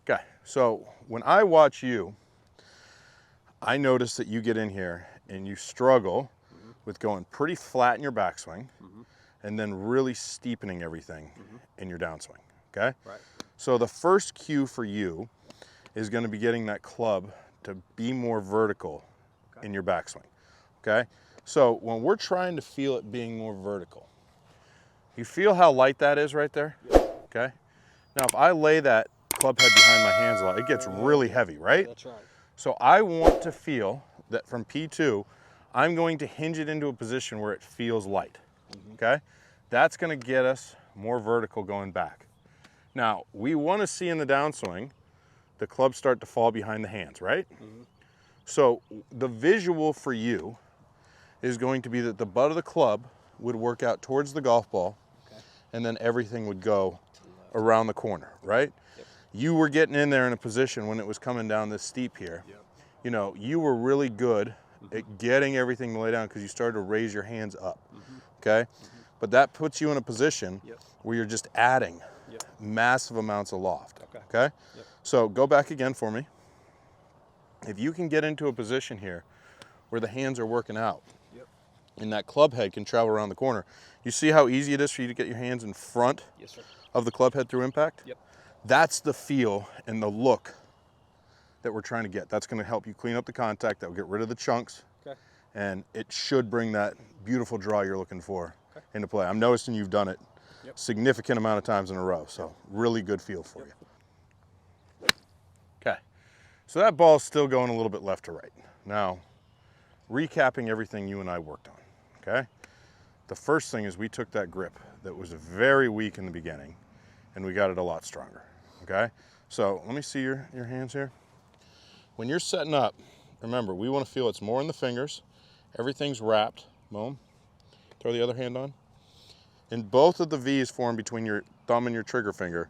Okay, so when I watch you, I notice that you get in here and you struggle with going pretty flat in your backswing and then really steepening everything in your downswing, okay? Right. So the first cue for you is going to be getting that club to be more vertical in your backswing, okay? So when we're trying to feel it being more vertical, you feel how light that is right there? Yeah. Okay? Now if I lay that club head behind my hands a lot, it gets really heavy, right? That's right. So I want to feel that from P2, I'm going to hinge it into a position where it feels light, okay? That's gonna get us more vertical going back. Now, we wanna see in the downswing, the club start to fall behind the hands, right? So the visual for you is going to be that the butt of the club would work out towards the golf ball, and then everything would go around the corner, right? You were getting in there in a position when it was coming down this steep here. You know, you were really good at getting everything to lay down because you started to raise your hands up, okay? But that puts you in a position where you're just adding massive amounts of loft, okay? So go back again for me. If you can get into a position here where the hands are working out and that club head can travel around the corner, you see how easy it is for you to get your hands in front of the club head through impact? That's the feel and the look that we're trying to get. That's going to help you clean up the contact, that will get rid of the chunks, and it should bring that beautiful draw you're looking for into play. I'm noticing you've done it significant amount of times in a row, so really good feel for you. Okay, so that ball's still going a little bit left to right. Now, recapping everything you and I worked on, okay? The first thing is we took that grip that was very weak in the beginning and we got it a lot stronger, okay? So let me see your hands here. When you're setting up, remember, we want to feel it's more in the fingers. Everything's wrapped. Boom. Throw the other hand on. And both of the V's formed between your thumb and your trigger finger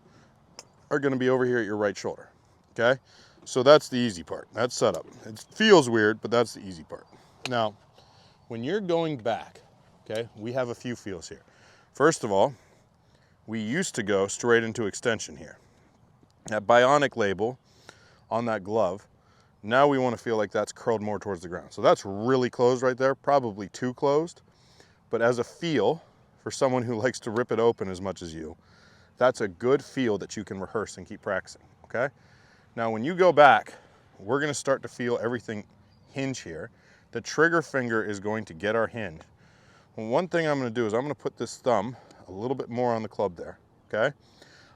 are going to be over here at your right shoulder, okay? So that's the easy part. That's setup. It feels weird, but that's the easy part. Now, when you're going back, okay, we have a few feels here. First of all, we used to go straight into extension here. That bionic label on that glove, now we want to feel like that's curled more towards the ground. So that's really closed right there, probably too closed. But as a feel, for someone who likes to rip it open as much as you, that's a good feel that you can rehearse and keep practicing, okay? Now when you go back, we're going to start to feel everything hinge here. The trigger finger is going to get our hinge. Well, one thing I'm going to do is I'm going to put this thumb a little bit more on the club there, okay?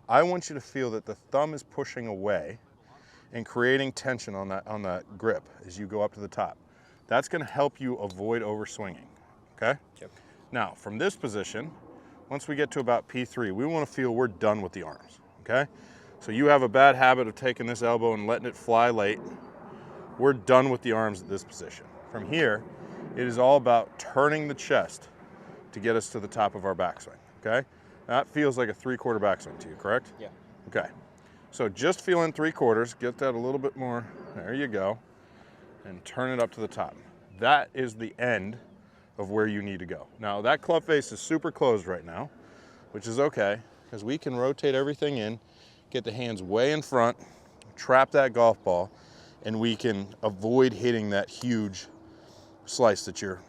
I want you to feel that the thumb is pushing away and creating tension on that grip as you go up to the top. That's going to help you avoid overswinging, okay? Now, from this position, once we get to about P3, we want to feel we're done with the arms, okay? So you have a bad habit of taking this elbow and letting it fly late. We're done with the arms at this position. From here, it is all about turning the chest to get us to the top of our backswing, okay? That feels like a 3/4 backswing to you, correct? Yeah. Okay. So just feeling 3/4, get that a little bit more, there you go, and turn it up to the top. That is the end of where you need to go. Now that club face is super closed right now, which is okay, because we can rotate everything in, get the hands way in front, trap that golf ball, and we can avoid hitting that huge slice that you're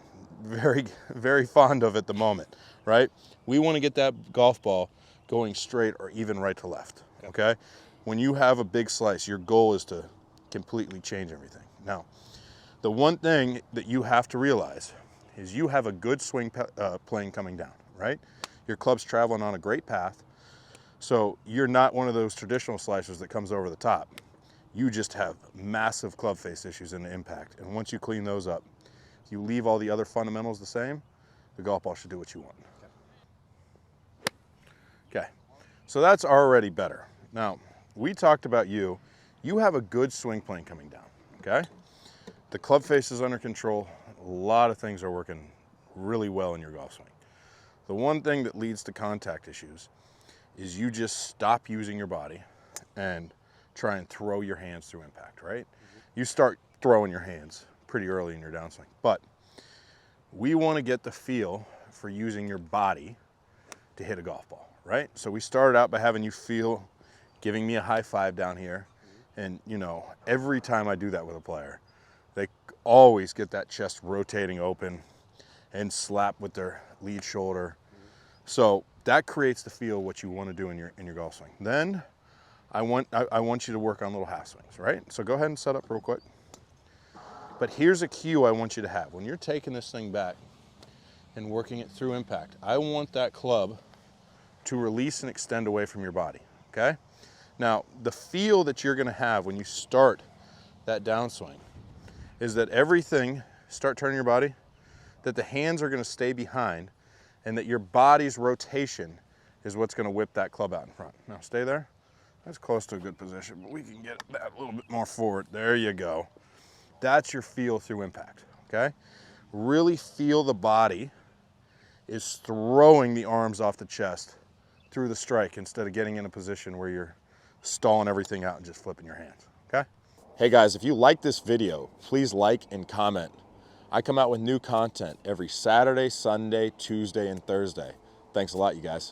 very, very fond of at the moment, right? We want to get that golf ball going straight or even right to left, okay? When you have a big slice, your goal is to completely change everything. Now, the one thing that you have to realize is you have a good swing plane coming down, right? Your club's traveling on a great path, so you're not one of those traditional slicers that comes over the top. You just have massive club face issues in the impact, and once you clean those up, you leave all the other fundamentals the same, the golf ball should do what you want. Okay, so that's already better. Now, we talked about you. You have a good swing plane coming down, okay? The club face is under control. A lot of things are working really well in your golf swing. The one thing that leads to contact issues is you just stop using your body and try and throw your hands through impact, right? You start throwing your hands pretty early in your downswing, but we want to get the feel for using your body to hit a golf ball, right? So we started out by having you feel, giving me a high five down here, And you know, every time I do that with a player, they always get that chest rotating open and slap with their lead shoulder. So that creates the feel what you want to do in your golf swing. Then I want you to work on little half swings, right? So go ahead and set up real quick. But here's a cue I want you to have. When you're taking this thing back and working it through impact, I want that club to release and extend away from your body, okay? Now, the feel that you're gonna have when you start that downswing is that everything, start turning your body, that the hands are gonna stay behind and that your body's rotation is what's gonna whip that club out in front. Now, stay there. That's close to a good position, but we can get that a little bit more forward. There you go. That's your feel through impact, okay? Really feel the body is throwing the arms off the chest through the strike instead of getting in a position where you're stalling everything out and just flipping your hands, okay? Hey guys, if you like this video, please like and comment. I come out with new content every Saturday, Sunday, Tuesday, and Thursday. Thanks a lot, you guys.